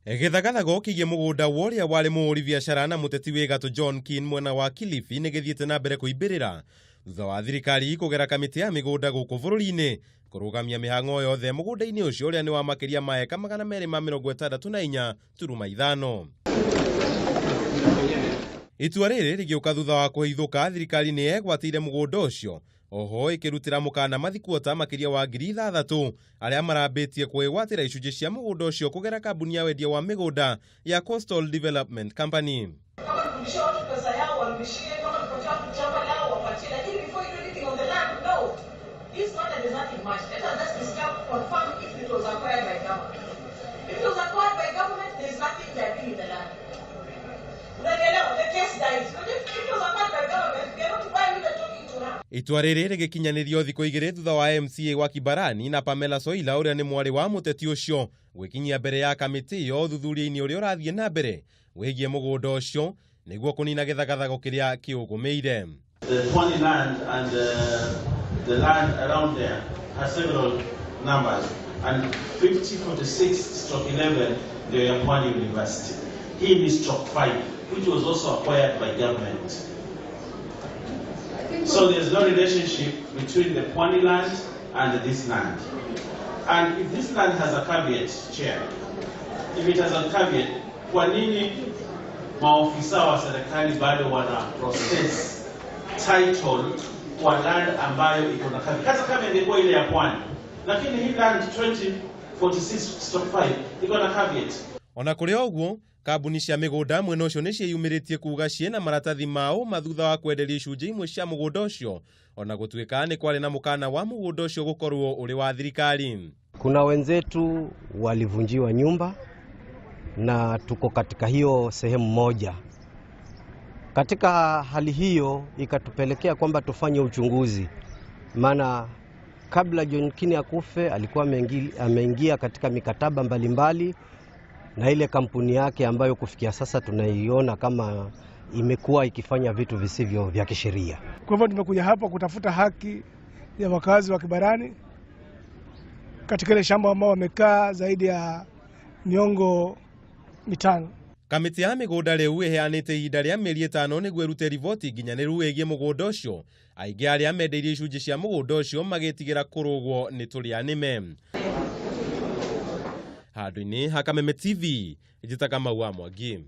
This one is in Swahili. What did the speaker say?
Githagathago kigie mugunda uria wari muhuri biacara na muteti wi gatũ John Keen mwena wa Kilifi ni githiete na mbere kuimbirira thutha wa thirikari kugerera kamiti ya migunda guku bururi-ini kurugamia mihang'o yothe mugunda-ini ucio uria ni wa makiria ma eka 264.5. Itua riri rigiuka thutha wa kuhithuka thirikari ni egwatire mugunda ucio, oho ikirutira mukana mathikuota makiria wa 3,000 aria marambitie kwigwatira icunji cia mugunda ucio kugera kambuni ya wendia wa migunda ya Coastal Development Company. Itua riri rigikinyanirio thikũ 2 thutha wa MCA wa Kibarani na Pamela Soila uria ni mwari wa muteti ucio gwikinyia mbere ya kamiti yo thuthuria-ini uria urathie na mbere wigie mugunda ucio niguo kunina githagathago kiria kiugumeire. The Pwani land and the land around there has several numbers, and 5046/11 they are Pwani University. Hii is /5, which was also acquired by government. So there's no relationship between the Pwani land and this land. And if this land has a caveat, Chair, if it has a caveat, kwa nini maofisa wa serikali bado wana process title kwa land ambayo iko na caveat? Kasa kama ingekuwa ile ya Pwani, lakini hii land 2046/5 iko na caveat. Ona kuri oguo kambuni cia migunda mwena ucio ni cieyumiritie kuga ciena maratathi mao mathutha wa kwenderia icunji imwe cia mugunda ucio, ona gutwika ni kwari na mukana wa mugunda ucio gukorwo uri wa thirikari. Kuna wenzetu walivunjiwa nyumba na tuko katika hiyo sehemu moja. Katika hali hiyo ikatupelekea kwamba tufanye uchunguzi, maana kabla John Keen akufe alikuwa ameingia katika mikataba mbalimbali na ile kampuni yake ambayo kufikia sasa tunaiona kama imekuwa ikifanya vitu visivyo vya kisheria. Kwa hivyo tumekuja hapa kutafuta haki ya wakazi wa Kibarani katika ile shamba ambao wamekaa zaidi ya miongo 5. Kamiti ya migunda riu iheanite ihinda ria mieri 5 niguo irute riboti nginyaniru wigie mugunda ucio. Aingi aria mendeirie icunji cia mugunda ucio magitigira kurugwo ni tulianime. Handũ-inĩ ha Kameme TV, njĩta Kamau wa Mwangi.